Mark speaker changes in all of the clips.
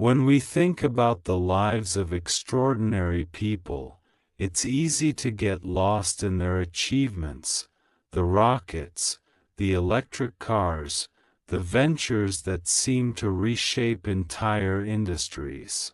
Speaker 1: When we think about the lives of extraordinary people, it's easy to get lost in their achievements, the rockets, the electric cars, the ventures that seem to reshape entire industries.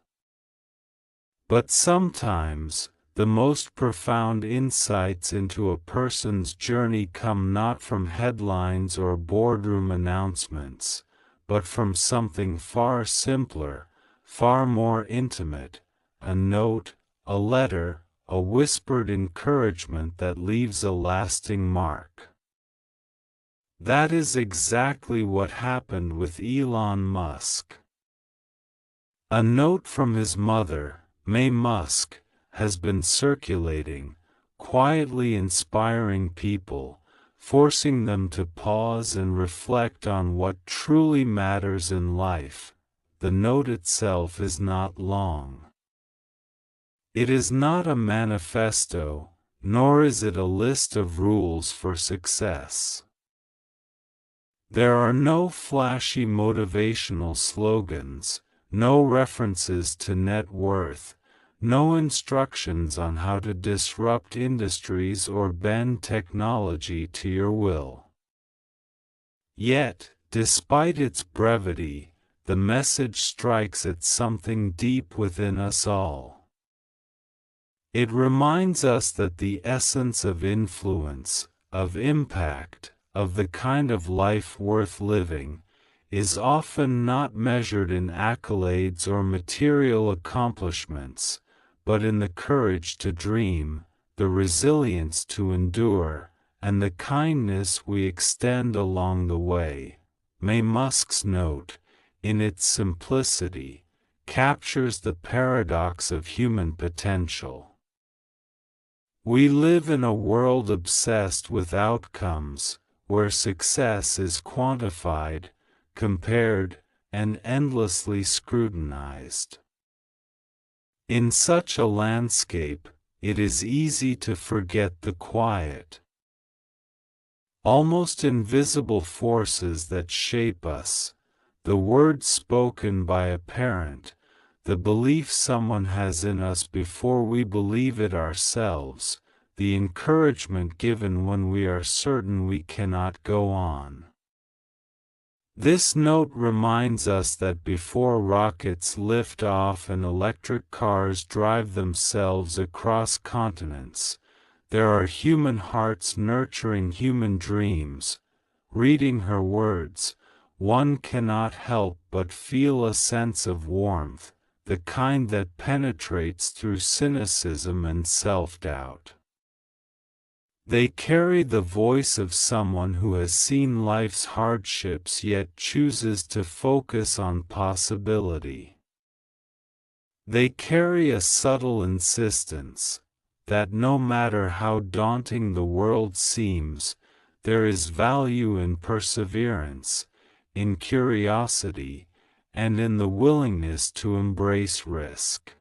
Speaker 1: But sometimes, the most profound insights into a person's journey come not from headlines or boardroom announcements, but from something far simpler, far more intimate, a note, a letter, a whispered encouragement that leaves a lasting mark. That is exactly what happened with Elon Musk. A note from his mother, May Musk, has been circulating, quietly inspiring people, forcing them to pause and reflect on what truly matters in life. The note itself is not long. It is not a manifesto, nor is it a list of rules for success. There are no flashy motivational slogans, no references to net worth, no instructions on how to disrupt industries or bend technology to your will. Yet, despite its brevity, the message strikes at something deep within us all. It reminds us that the essence of influence, of impact, of the kind of life worth living, is often not measured in accolades or material accomplishments, but in the courage to dream, the resilience to endure, and the kindness we extend along the way. May Musk's note, in its simplicity, captures the paradox of human potential. We live in a world obsessed with outcomes, where success is quantified, compared, and endlessly scrutinized. In such a landscape, it is easy to forget the quiet, almost invisible forces that shape us, the words spoken by a parent, the belief someone has in us before we believe it ourselves, the encouragement given when we are certain we cannot go on. This note reminds us that before rockets lift off and electric cars drive themselves across continents, there are human hearts nurturing human dreams. Reading her words, one cannot help but feel a sense of warmth, the kind that penetrates through cynicism and self-doubt. They carry the voice of someone who has seen life's hardships yet chooses to focus on possibility. They carry a subtle insistence that no matter how daunting the world seems, there is value in perseverance, in curiosity, and in the willingness to embrace risk.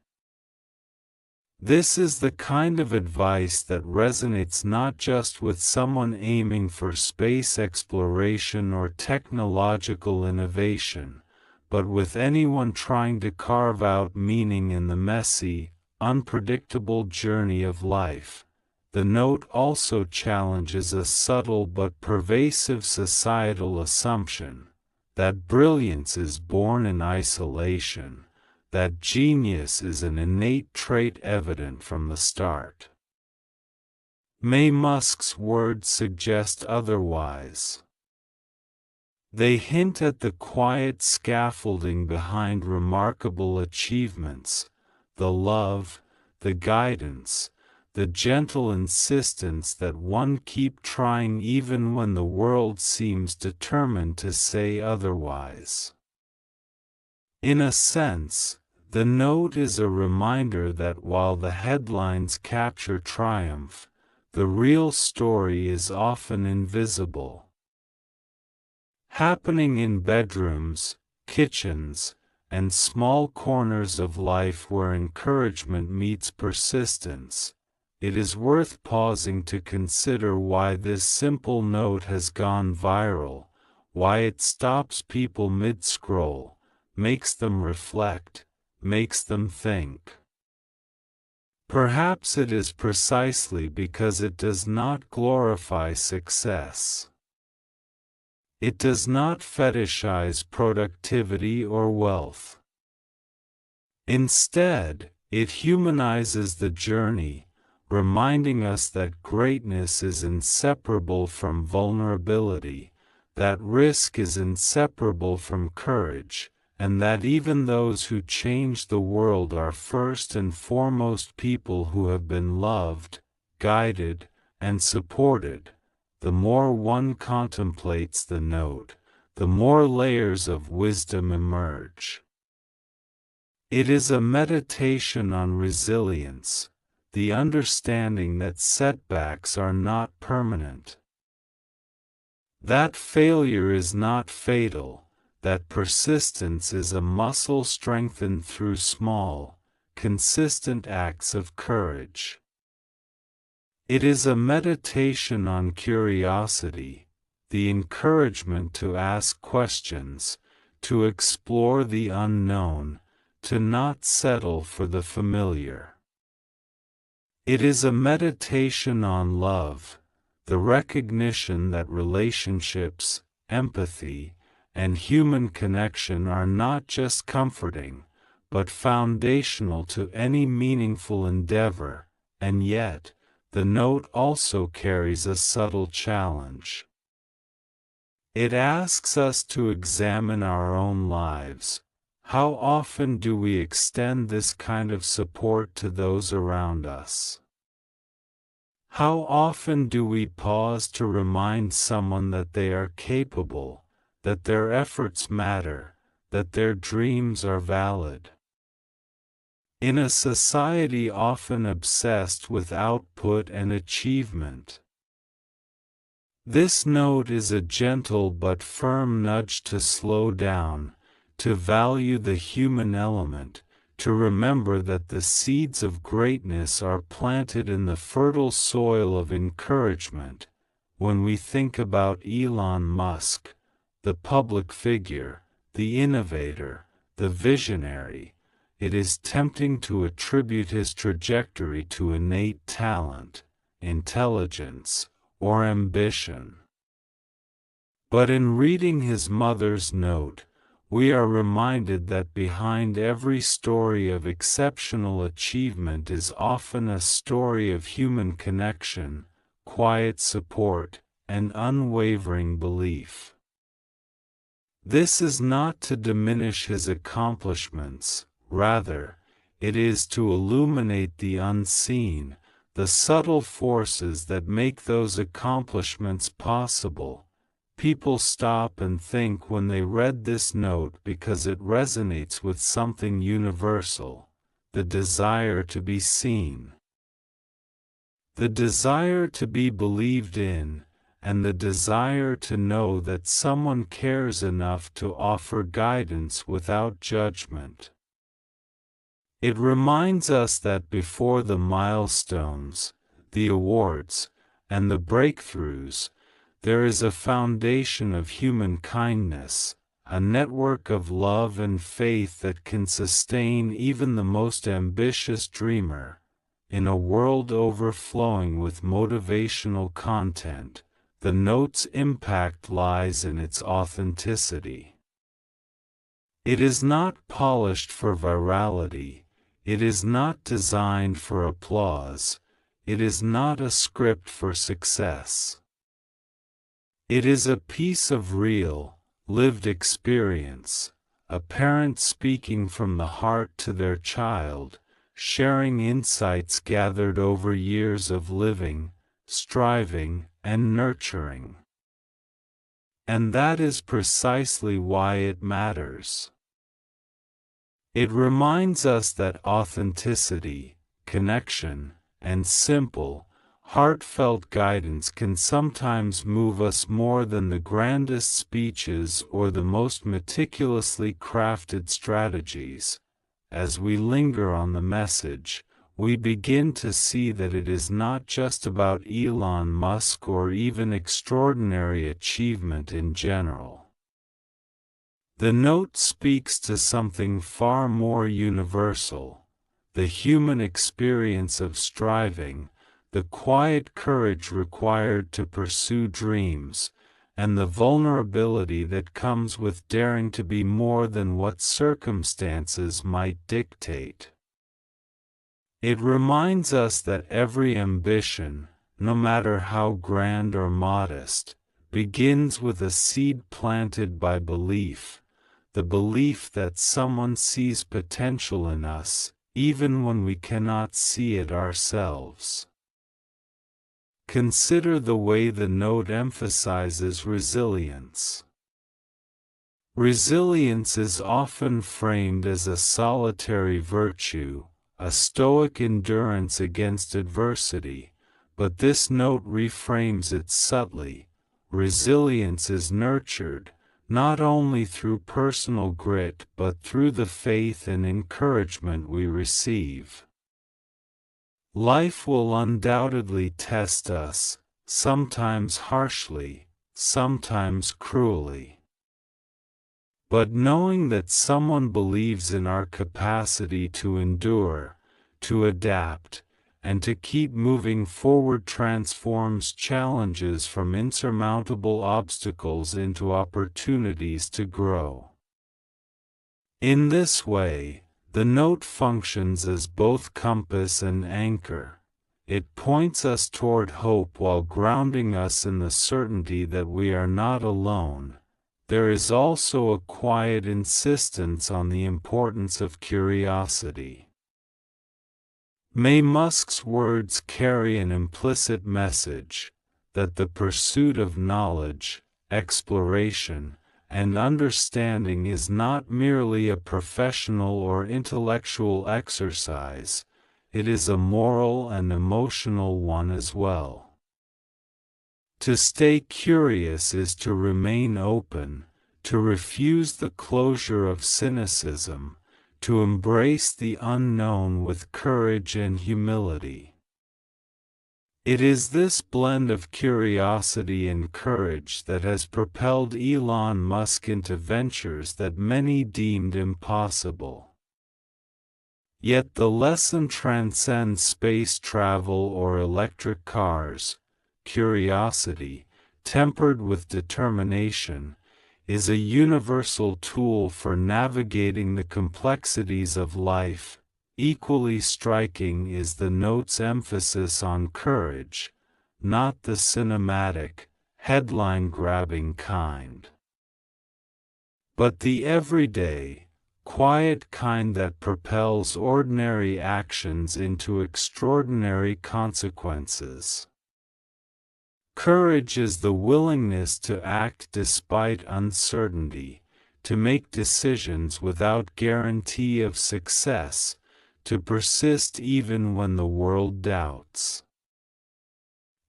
Speaker 1: This is the kind of advice that resonates not just with someone aiming for space exploration or technological innovation, but with anyone trying to carve out meaning in the messy, unpredictable journey of life. The note also challenges a subtle but pervasive societal assumption that brilliance is born in isolation, that genius is an innate trait evident from the start. May Musk's words suggest otherwise. They hint at the quiet scaffolding behind remarkable achievements, the love, the guidance, the gentle insistence that one keep trying even when the world seems determined to say otherwise. In a sense, the note is a reminder that while the headlines capture triumph, the real story is often invisible. Happening in bedrooms, kitchens, and small corners of life where encouragement meets persistence, it is worth pausing to consider why this simple note has gone viral, why it stops people mid-scroll, makes them reflect, makes them think. Perhaps it is precisely because it does not glorify success. It does not fetishize productivity or wealth. Instead, it humanizes the journey, reminding us that greatness is inseparable from vulnerability, that risk is inseparable from courage, and that even those who change the world are first and foremost people who have been loved, guided, and supported. The more one contemplates the note, the more layers of wisdom emerge. It is a meditation on resilience, the understanding that setbacks are not permanent, that failure is not fatal, that persistence is a muscle strengthened through small, consistent acts of courage. It is a meditation on curiosity, the encouragement to ask questions, to explore the unknown, to not settle for the familiar. It is a meditation on love, the recognition that relationships, empathy, and human connection are not just comforting, but foundational to any meaningful endeavor, and yet, the note also carries a subtle challenge. It asks us to examine our own lives. How often do we extend this kind of support to those around us? How often do we pause to remind someone that they are capable, that their efforts matter, that their dreams are valid? In a society often obsessed with output and achievement, this note is a gentle but firm nudge to slow down, to value the human element, to remember that the seeds of greatness are planted in the fertile soil of encouragement. When we think about Elon Musk, the public figure, the innovator, the visionary, it is tempting to attribute his trajectory to innate talent, intelligence, or ambition. But in reading his mother's note, we are reminded that behind every story of exceptional achievement is often a story of human connection, quiet support, and unwavering belief. This is not to diminish his accomplishments, rather, it is to illuminate the unseen, the subtle forces that make those accomplishments possible. People stop and think when they read this note because it resonates with something universal, the desire to be seen, the desire to be believed in, and the desire to know that someone cares enough to offer guidance without judgment. It reminds us that before the milestones, the awards, and the breakthroughs, there is a foundation of human kindness, a network of love and faith that can sustain even the most ambitious dreamer. In a world overflowing with motivational content, the note's impact lies in its authenticity. It is not polished for virality, it is not designed for applause, it is not a script for success. It is a piece of real, lived experience, a parent speaking from the heart to their child, sharing insights gathered over years of living, striving, and nurturing. And that is precisely why it matters. It reminds us that authenticity, connection, and simple, heartfelt guidance can sometimes move us more than the grandest speeches or the most meticulously crafted strategies. As we linger on the message, we begin to see that it is not just about Elon Musk or even extraordinary achievement in general. The note speaks to something far more universal, the human experience of striving, the quiet courage required to pursue dreams, and the vulnerability that comes with daring to be more than what circumstances might dictate. It reminds us that every ambition, no matter how grand or modest, begins with a seed planted by belief, the belief that someone sees potential in us, even when we cannot see it ourselves. Consider the way the note emphasizes resilience. Resilience is often framed as a solitary virtue, a stoic endurance against adversity, but this note reframes it subtly. Resilience is nurtured, not only through personal grit but through the faith and encouragement we receive. Life will undoubtedly test us, sometimes harshly, sometimes cruelly. But knowing that someone believes in our capacity to endure, to adapt, and to keep moving forward transforms challenges from insurmountable obstacles into opportunities to grow. In this way, the note functions as both compass and anchor. It points us toward hope while grounding us in the certainty that we are not alone. There is also a quiet insistence on the importance of curiosity. May Musk's words carry an implicit message, that the pursuit of knowledge, exploration, and understanding is not merely a professional or intellectual exercise, it is a moral and emotional one as well. To stay curious is to remain open, to refuse the closure of cynicism, to embrace the unknown with courage and humility. It is this blend of curiosity and courage that has propelled Elon Musk into ventures that many deemed impossible. Yet the lesson transcends space travel or electric cars. Curiosity, tempered with determination, is a universal tool for navigating the complexities of life. Equally striking is the note's emphasis on courage, not the cinematic, headline-grabbing kind, but the everyday, quiet kind that propels ordinary actions into extraordinary consequences. Courage is the willingness to act despite uncertainty, to make decisions without guarantee of success, to persist even when the world doubts.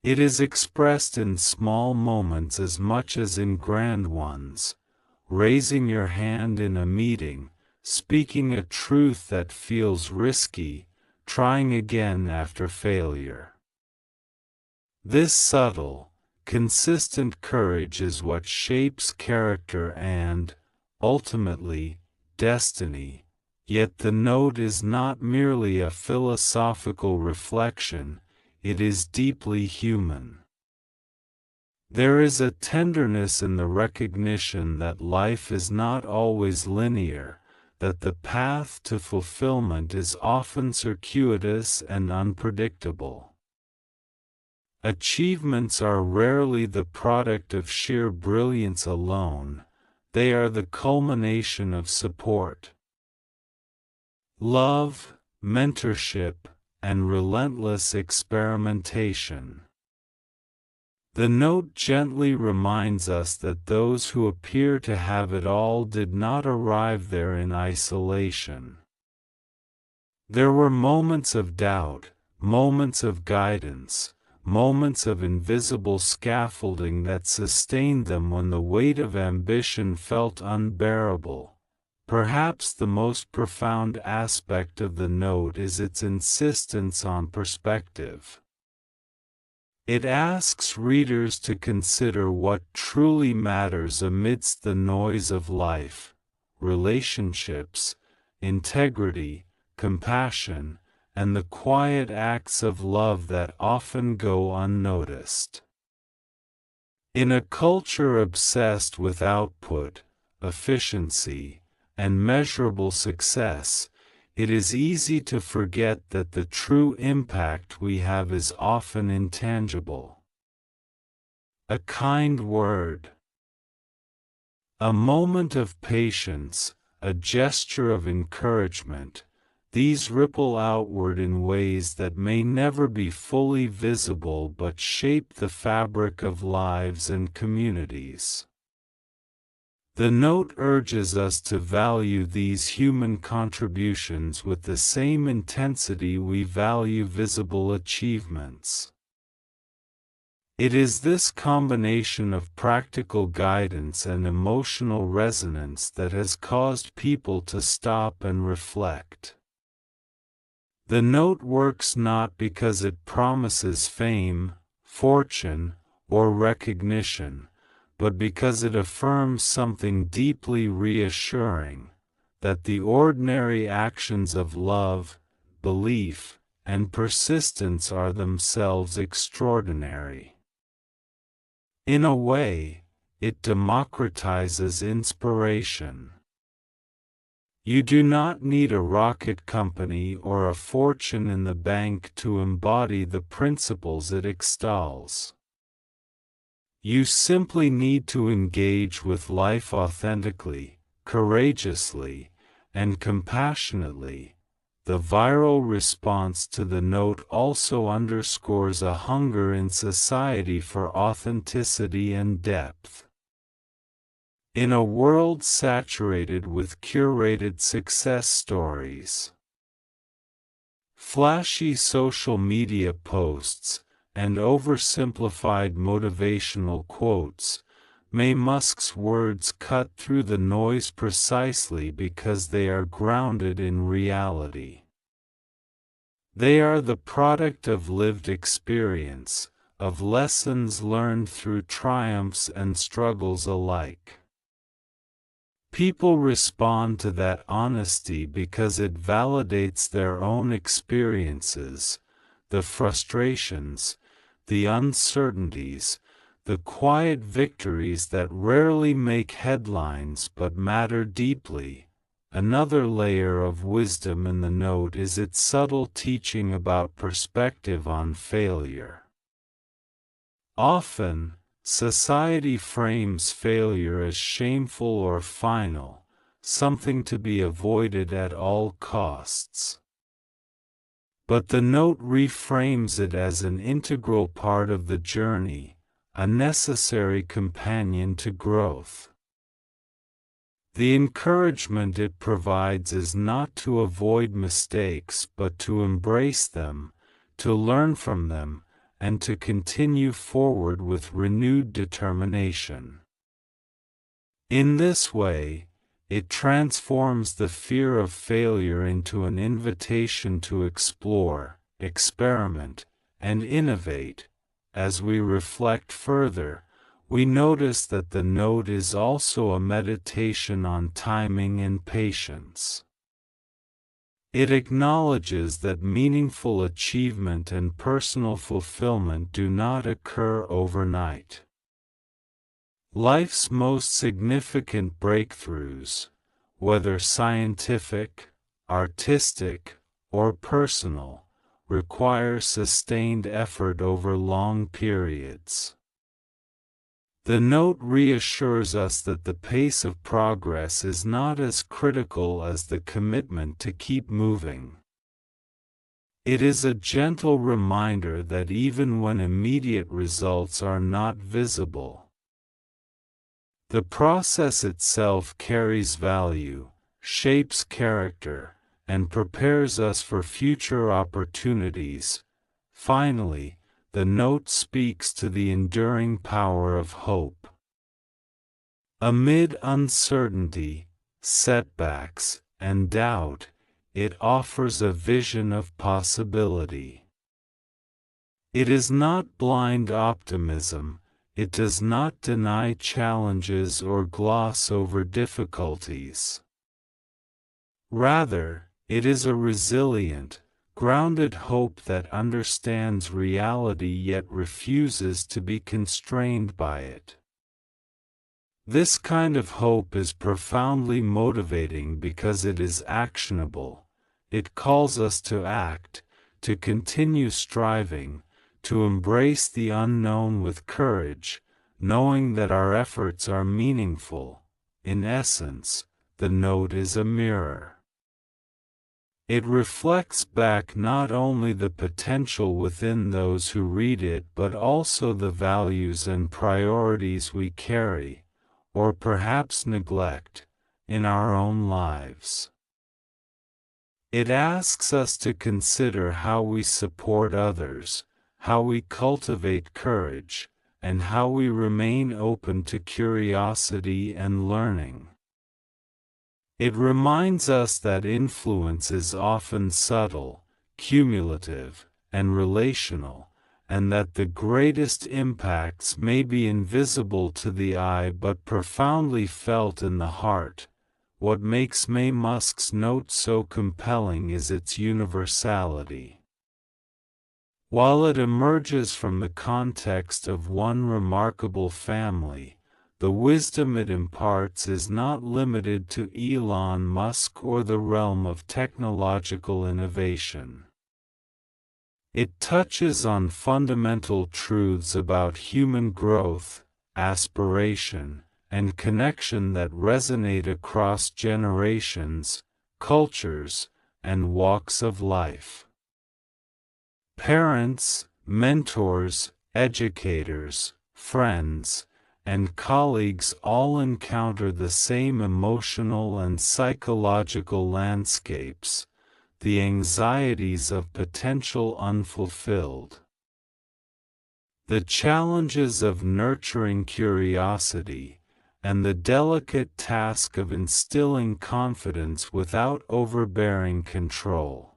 Speaker 1: It is expressed in small moments as much as in grand ones, raising your hand in a meeting, speaking a truth that feels risky, trying again after failure. This subtle, consistent courage is what shapes character and, ultimately, destiny. Yet the note is not merely a philosophical reflection, it is deeply human. There is a tenderness in the recognition that life is not always linear, that the path to fulfillment is often circuitous and unpredictable. Achievements are rarely the product of sheer brilliance alone, they are the culmination of support, love, mentorship, and relentless experimentation. The note gently reminds us that those who appear to have it all did not arrive there in isolation. There were moments of doubt, moments of guidance, moments of invisible scaffolding that sustained them when the weight of ambition felt unbearable. Perhaps the most profound aspect of the note is its insistence on perspective. It asks readers to consider what truly matters amidst the noise of life, relationships, integrity, compassion, and the quiet acts of love that often go unnoticed. In a culture obsessed with output, efficiency, and measurable success, it is easy to forget that the true impact we have is often intangible. A kind word, a moment of patience, a gesture of encouragement, these ripple outward in ways that may never be fully visible but shape the fabric of lives and communities. The note urges us to value these human contributions with the same intensity we value visible achievements. It is this combination of practical guidance and emotional resonance that has caused people to stop and reflect. The note works not because it promises fame, fortune, or recognition, but because it affirms something deeply reassuring, that the ordinary actions of love, belief, and persistence are themselves extraordinary. In a way, it democratizes inspiration. You do not need a rocket company or a fortune in the bank to embody the principles it extols. You simply need to engage with life authentically, courageously, and compassionately. The viral response to the note also underscores a hunger in society for authenticity and depth. In a world saturated with curated success stories, flashy social media posts, and oversimplified motivational quotes, may Musk's words cut through the noise precisely because they are grounded in reality. They are the product of lived experience, of lessons learned through triumphs and struggles alike. People respond to that honesty because it validates their own experiences, the frustrations, the uncertainties, the quiet victories that rarely make headlines but matter deeply. Another layer of wisdom in the note is its subtle teaching about perspective on failure. Often, society frames failure as shameful or final, something to be avoided at all costs. But the note reframes it as an integral part of the journey, a necessary companion to growth. The encouragement it provides is not to avoid mistakes but to embrace them, to learn from them, and to continue forward with renewed determination. In this way, it transforms the fear of failure into an invitation to explore, experiment, and innovate. As we reflect further, we notice that the note is also a meditation on timing and patience. It acknowledges that meaningful achievement and personal fulfillment do not occur overnight. Life's most significant breakthroughs, whether scientific, artistic, or personal, require sustained effort over long periods. The note reassures us that the pace of progress is not as critical as the commitment to keep moving. It is a gentle reminder that even when immediate results are not visible, the process itself carries value, shapes character, and prepares us for future opportunities. Finally, the note speaks to the enduring power of hope. Amid uncertainty, setbacks, and doubt, it offers a vision of possibility. It is not blind optimism. It does not deny challenges or gloss over difficulties. Rather, it is a resilient, grounded hope that understands reality yet refuses to be constrained by it. This kind of hope is profoundly motivating because it is actionable. It calls us to act, to continue striving, to embrace the unknown with courage, knowing that our efforts are meaningful. In essence, the note is a mirror. It reflects back not only the potential within those who read it but also the values and priorities we carry, or perhaps neglect, in our own lives. It asks us to consider how we support others, how we cultivate courage, and how we remain open to curiosity and learning. It reminds us that influence is often subtle, cumulative, and relational, and that the greatest impacts may be invisible to the eye but profoundly felt in the heart. What makes Musk's note so compelling is its universality. While it emerges from the context of one remarkable family, the wisdom it imparts is not limited to Elon Musk or the realm of technological innovation. It touches on fundamental truths about human growth, aspiration, and connection that resonate across generations, cultures, and walks of life. Parents, mentors, educators, friends, and colleagues all encounter the same emotional and psychological landscapes, the anxieties of potential unfulfilled, the challenges of nurturing curiosity, and the delicate task of instilling confidence without overbearing control.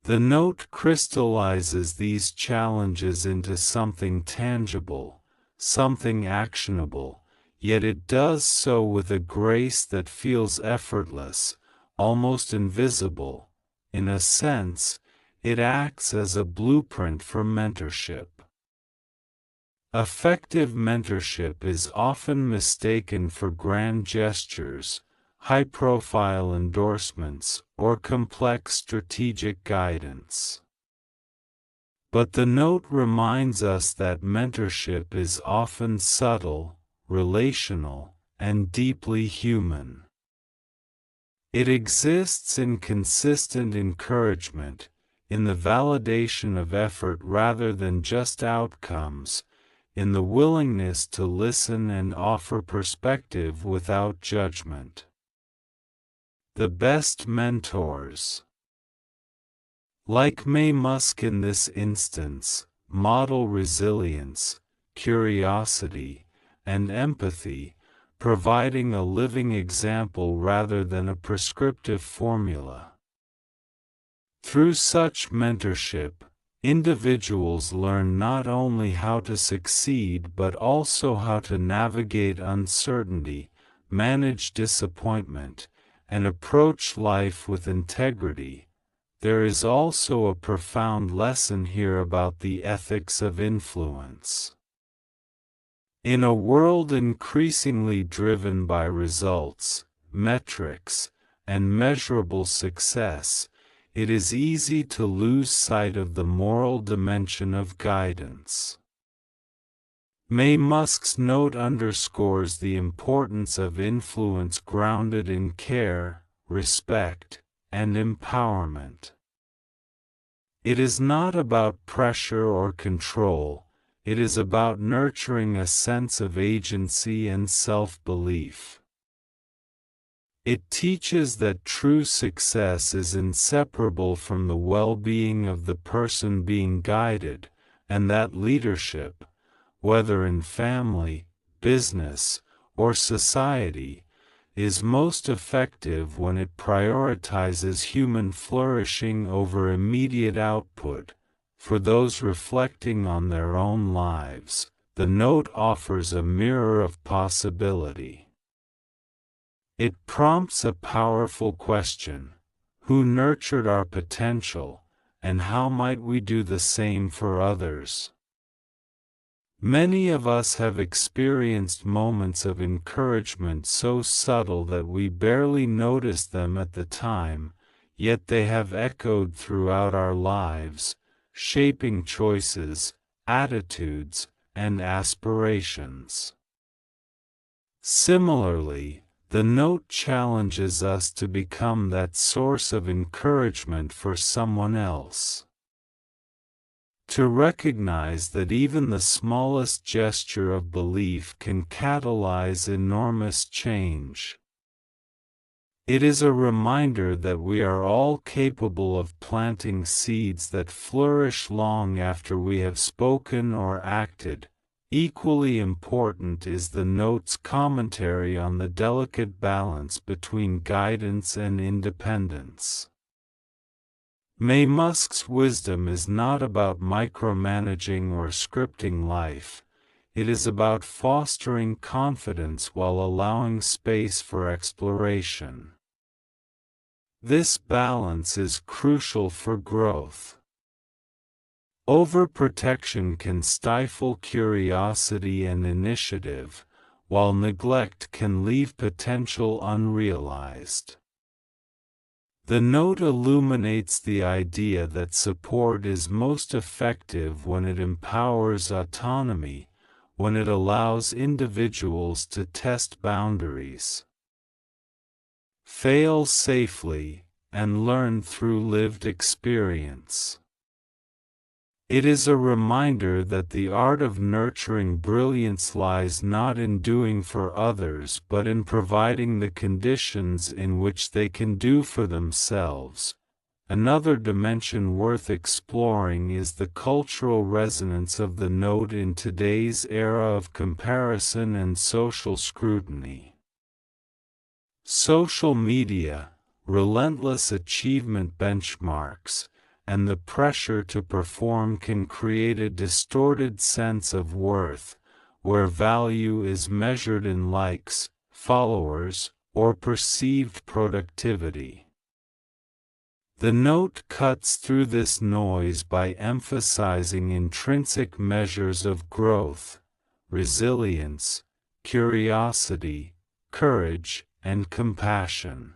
Speaker 1: The note crystallizes these challenges into something tangible, something actionable, yet it does so with a grace that feels effortless, almost invisible. In a sense, it acts as a blueprint for mentorship. Effective mentorship is often mistaken for grand gestures, high-profile endorsements, or complex strategic guidance. But the note reminds us that mentorship is often subtle, relational, and deeply human. It exists in consistent encouragement, in the validation of effort rather than just outcomes, in the willingness to listen and offer perspective without judgment. The best mentors, like Musk in this instance, model resilience, curiosity, and empathy, providing a living example rather than a prescriptive formula. Through such mentorship, individuals learn not only how to succeed but also how to navigate uncertainty, manage disappointment, and approach life with integrity. There is also a profound lesson here about the ethics of influence. In a world increasingly driven by results, metrics, and measurable success, it is easy to lose sight of the moral dimension of guidance. Musk's note underscores the importance of influence grounded in care, respect, and empowerment. It is not about pressure or control, it is about nurturing a sense of agency and self-belief. It teaches that true success is inseparable from the well-being of the person being guided, and that leadership, whether in family, business, or society, is most effective when it prioritizes human flourishing over immediate output. For those reflecting on their own lives, the note offers a mirror of possibility. It prompts a powerful question: who nurtured our potential, and how might we do the same for others? Many of us have experienced moments of encouragement so subtle that we barely notice them at the time, yet they have echoed throughout our lives, shaping choices, attitudes, and aspirations. Similarly, the note challenges us to become that source of encouragement for someone else. To recognize that even the smallest gesture of belief can catalyze enormous change. It is a reminder that we are all capable of planting seeds that flourish long after we have spoken or acted. Equally important is the note's commentary on the delicate balance between guidance and independence. May Musk's wisdom is not about micromanaging or scripting life. It is about fostering confidence while allowing space for exploration. This balance is crucial for growth. Overprotection can stifle curiosity and initiative, while neglect can leave potential unrealized. The note illuminates the idea that support is most effective when it empowers autonomy, when it allows individuals to test boundaries, fail safely, and learn through lived experience. It is a reminder that the art of nurturing brilliance lies not in doing for others but in providing the conditions in which they can do for themselves. Another dimension worth exploring is the cultural resonance of the note in today's era of comparison and social scrutiny. Social media, relentless achievement benchmarks, and the pressure to perform can create a distorted sense of worth, where value is measured in likes, followers, or perceived productivity. The note cuts through this noise by emphasizing intrinsic measures of growth, resilience, curiosity, courage, and compassion.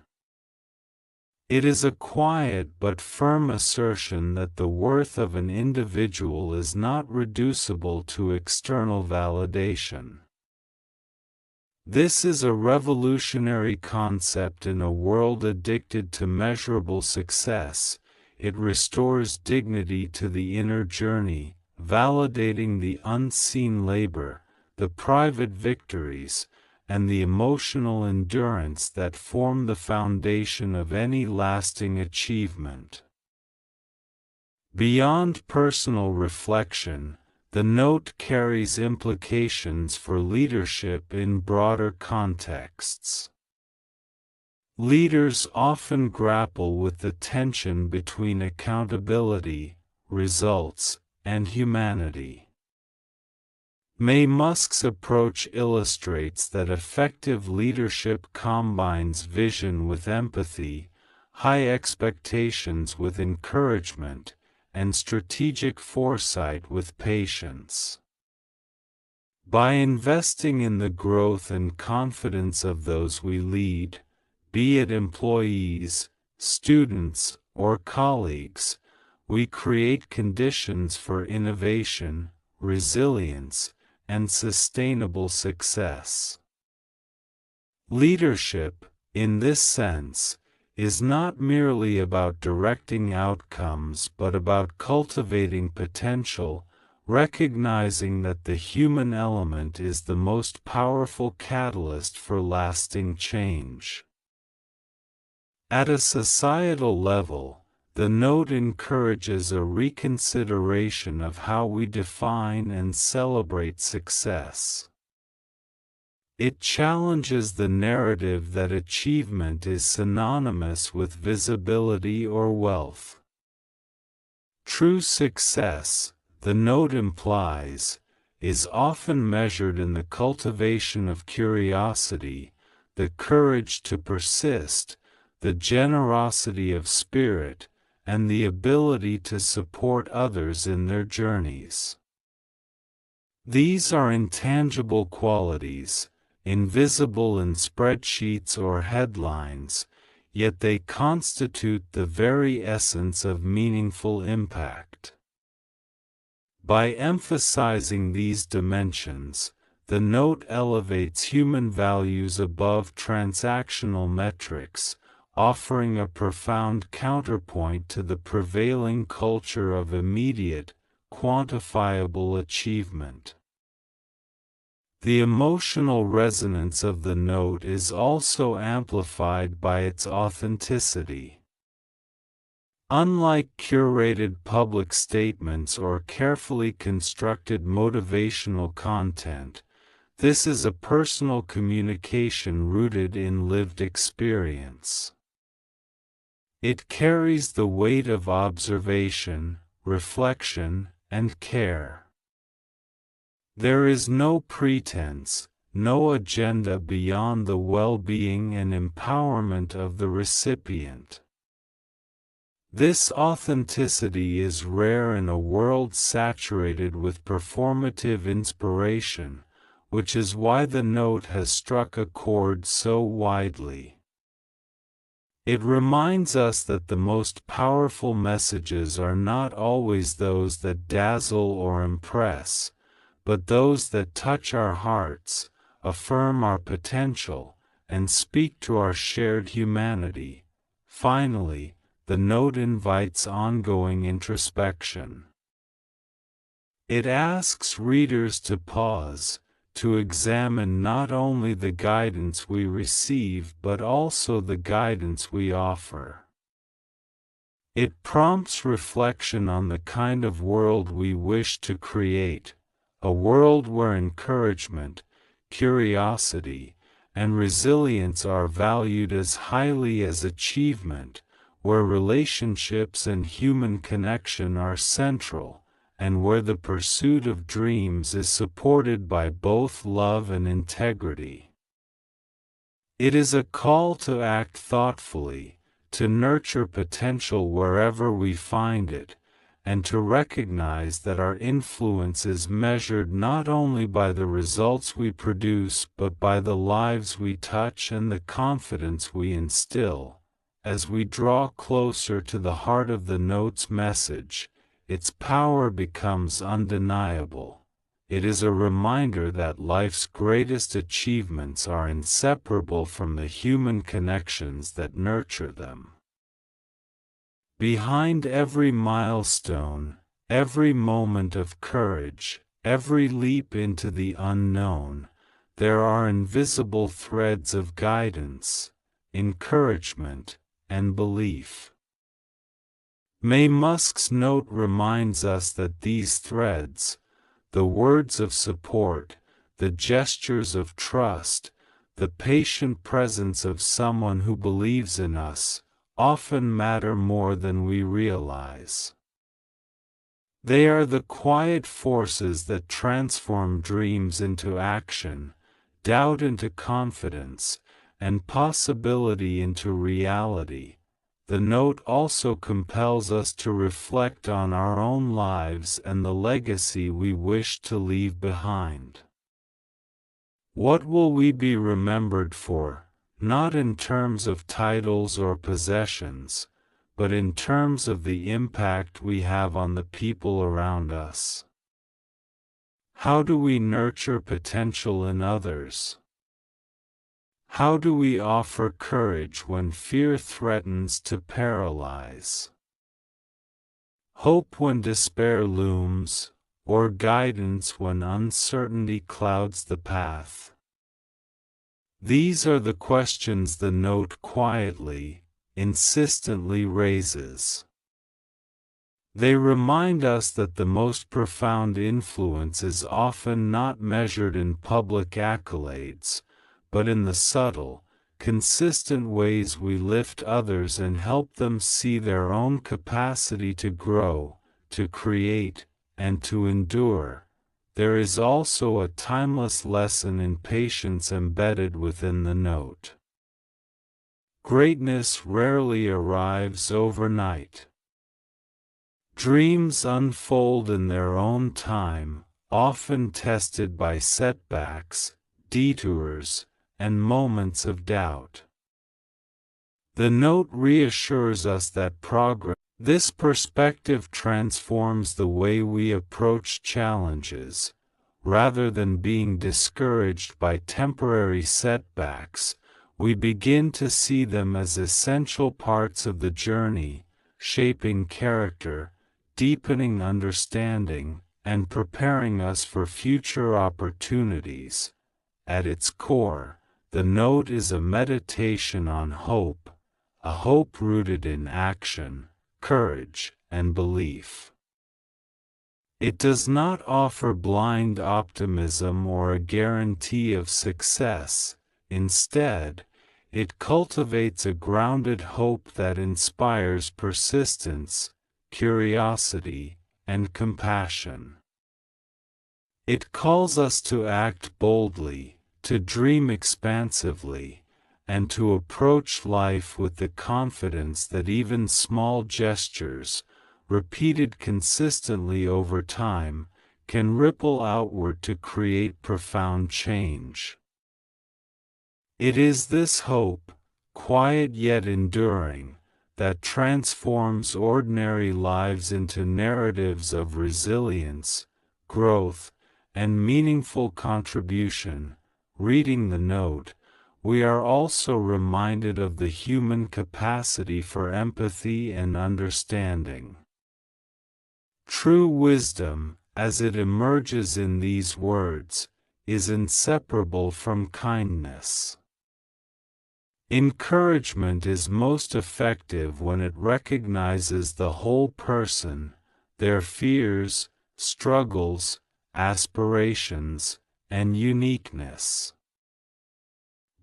Speaker 1: It is a quiet but firm assertion that the worth of an individual is not reducible to external validation. This is a revolutionary concept in a world addicted to measurable success. It restores dignity to the inner journey, validating the unseen labor, the private victories, and the emotional endurance that form the foundation of any lasting achievement. Beyond personal reflection, the note carries implications for leadership in broader contexts. Leaders often grapple with the tension between accountability, results, and humanity. May Musk's approach illustrates that effective leadership combines vision with empathy, high expectations with encouragement, and strategic foresight with patience. By investing in the growth and confidence of those we lead, be it employees, students, or colleagues, we create conditions for innovation, resilience, and sustainable success. Leadership, in this sense, is not merely about directing outcomes but about cultivating potential, recognizing that the human element is the most powerful catalyst for lasting change. At a societal level, the note encourages a reconsideration of how we define and celebrate success. It challenges the narrative that achievement is synonymous with visibility or wealth. True success, the note implies, is often measured in the cultivation of curiosity, the courage to persist, the generosity of spirit, and the ability to support others in their journeys. These are intangible qualities, invisible in spreadsheets or headlines, yet they constitute the very essence of meaningful impact. By emphasizing these dimensions, the note elevates human values above transactional metrics, offering a profound counterpoint to the prevailing culture of immediate, quantifiable achievement. The emotional resonance of the note is also amplified by its authenticity. Unlike curated public statements or carefully constructed motivational content, this is a personal communication rooted in lived experience. It carries the weight of observation, reflection, and care. There is no pretense, no agenda beyond the well-being and empowerment of the recipient. This authenticity is rare in a world saturated with performative inspiration, which is why the note has struck a chord so widely. It reminds us that the most powerful messages are not always those that dazzle or impress, but those that touch our hearts, affirm our potential, and speak to our shared humanity. Finally, the note invites ongoing introspection. It asks readers to pause, to examine not only the guidance we receive but also the guidance we offer. It prompts reflection on the kind of world we wish to create, a world where encouragement, curiosity, and resilience are valued as highly as achievement, where relationships and human connection are central, and where the pursuit of dreams is supported by both love and integrity. It is a call to act thoughtfully, to nurture potential wherever we find it, and to recognize that our influence is measured not only by the results we produce but by the lives we touch and the confidence we instill. As we draw closer to the heart of the note's message, its power becomes undeniable. It is a reminder that life's greatest achievements are inseparable from the human connections that nurture them. Behind every milestone, every moment of courage, every leap into the unknown, there are invisible threads of guidance, encouragement, and belief. May Musk's note reminds us that these threads, the words of support, the gestures of trust, the patient presence of someone who believes in us, often matter more than we realize. They are the quiet forces that transform dreams into action, doubt into confidence, and possibility into reality. The note also compels us to reflect on our own lives and the legacy we wish to leave behind. What will we be remembered for, not in terms of titles or possessions, but in terms of the impact we have on the people around us? How do we nurture potential in others? How do we offer courage when fear threatens to paralyze? Hope when despair looms, or guidance when uncertainty clouds the path? These are the questions the note quietly, insistently raises. They remind us that the most profound influence is often not measured in public accolades, but in the subtle, consistent ways we lift others and help them see their own capacity to grow, to create, and to endure. there is also a timeless lesson in patience embedded within the note. Greatness rarely arrives overnight. Dreams unfold in their own time, often tested by setbacks, detours, and moments of doubt. The note reassures us that progress. This perspective transforms the way we approach challenges. Rather than being discouraged by temporary setbacks, we begin to see them as essential parts of the journey, shaping character, deepening understanding, and preparing us for future opportunities. At its core, the note is a meditation on hope, a hope rooted in action, courage, and belief. It does not offer blind optimism or a guarantee of success. Instead, it cultivates a grounded hope that inspires persistence, curiosity, and compassion. It calls us to act boldly, to dream expansively, and to approach life with the confidence that even small gestures, repeated consistently over time, can ripple outward to create profound change. It is this hope, quiet yet enduring, that transforms ordinary lives into narratives of resilience, growth, and meaningful contribution. Reading the note, we are also reminded of the human capacity for empathy and understanding. True wisdom, as it emerges in these words, is inseparable from kindness. Encouragement is most effective when it recognizes the whole person, their fears, struggles, aspirations, and uniqueness.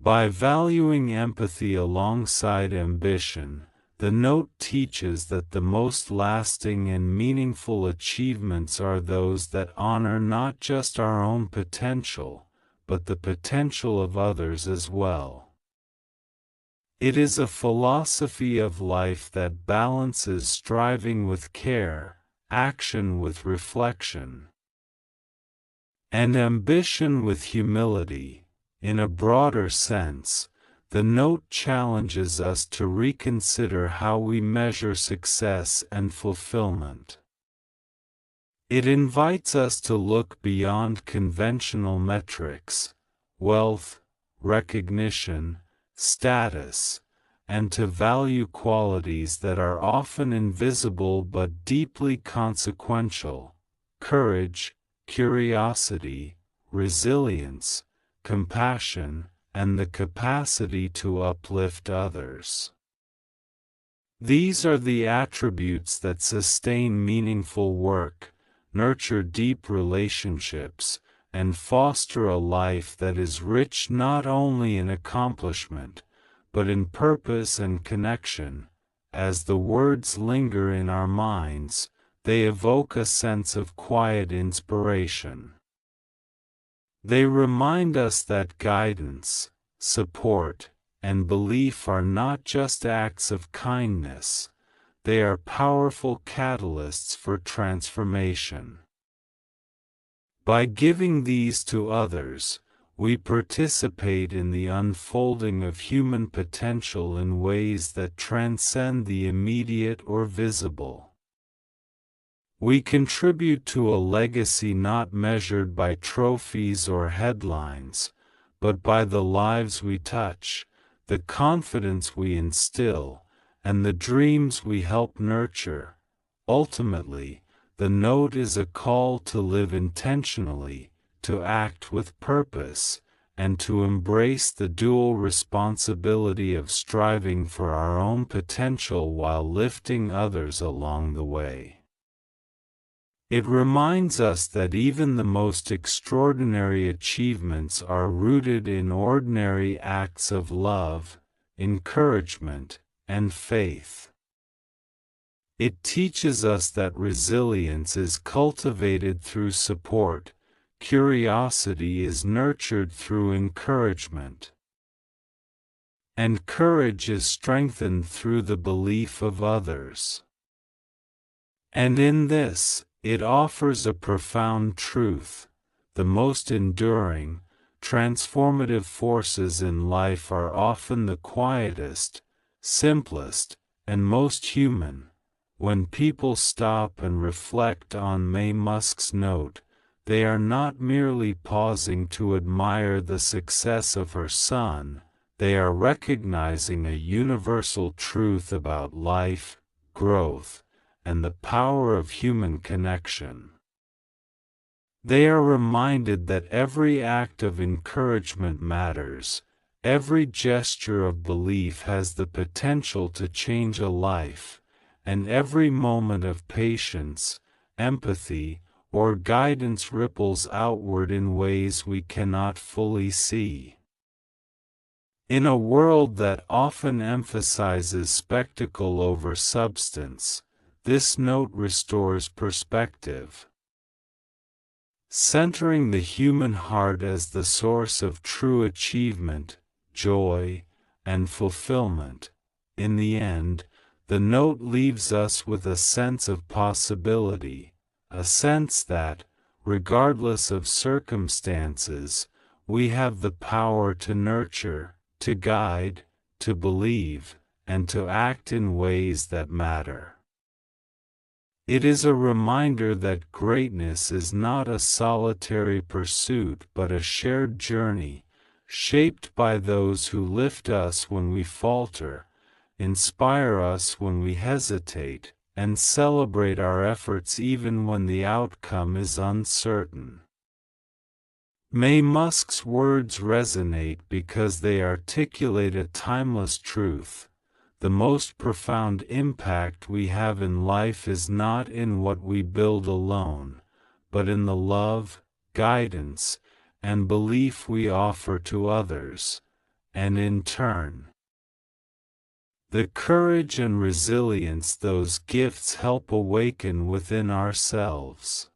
Speaker 1: By valuing empathy alongside ambition, the note teaches that the most lasting and meaningful achievements are those that honor not just our own potential, but the potential of others as well. It is a philosophy of life that balances striving with care, action with reflection, and ambition with humility. In a broader sense, the note challenges us to reconsider how we measure success and fulfillment. It invites us to look beyond conventional metrics, wealth, recognition, status, and to value qualities that are often invisible but deeply consequential: courage, curiosity, resilience, compassion, and the capacity to uplift others. These are the attributes that sustain meaningful work, nurture deep relationships, and foster a life that is rich not only in accomplishment, but in purpose and connection. As the words linger in our minds, they evoke a sense of quiet inspiration. They remind us that guidance, support, and belief are not just acts of kindness, they are powerful catalysts for transformation. By giving these to others, we participate in the unfolding of human potential in ways that transcend the immediate or visible. We contribute to a legacy not measured by trophies or headlines, but by the lives we touch, the confidence we instill, and the dreams we help nurture. Ultimately, the note is a call to live intentionally, to act with purpose, and to embrace the dual responsibility of striving for our own potential while lifting others along the way. It reminds us that even the most extraordinary achievements are rooted in ordinary acts of love, encouragement, and faith. It teaches us that resilience is cultivated through support, curiosity is nurtured through encouragement. And courage is strengthened through the belief of others. And in this, it offers a profound truth: the most enduring, transformative forces in life are often the quietest, simplest, and most human. When people stop and reflect on May Musk's note, they are not merely pausing to admire the success of her son, they are recognizing a universal truth about life, growth, and the power of human connection. They are reminded that every act of encouragement matters, every gesture of belief has the potential to change a life, and every moment of patience, empathy, or guidance ripples outward in ways we cannot fully see. In a world that often emphasizes spectacle over substance, this note restores perspective. Centering the human heart as the source of true achievement, joy, and fulfillment, in the end, the note leaves us with a sense of possibility, a sense that, regardless of circumstances, we have the power to nurture, to guide, to believe, and to act in ways that matter. It is a reminder that greatness is not a solitary pursuit but a shared journey, shaped by those who lift us when we falter, inspire us when we hesitate, and celebrate our efforts even when the outcome is uncertain. May Musk's words resonate because they articulate a timeless truth: the most profound impact we have in life is not in what we build alone, but in the love, guidance, and belief we offer to others, and in turn, the courage and resilience those gifts help awaken within ourselves.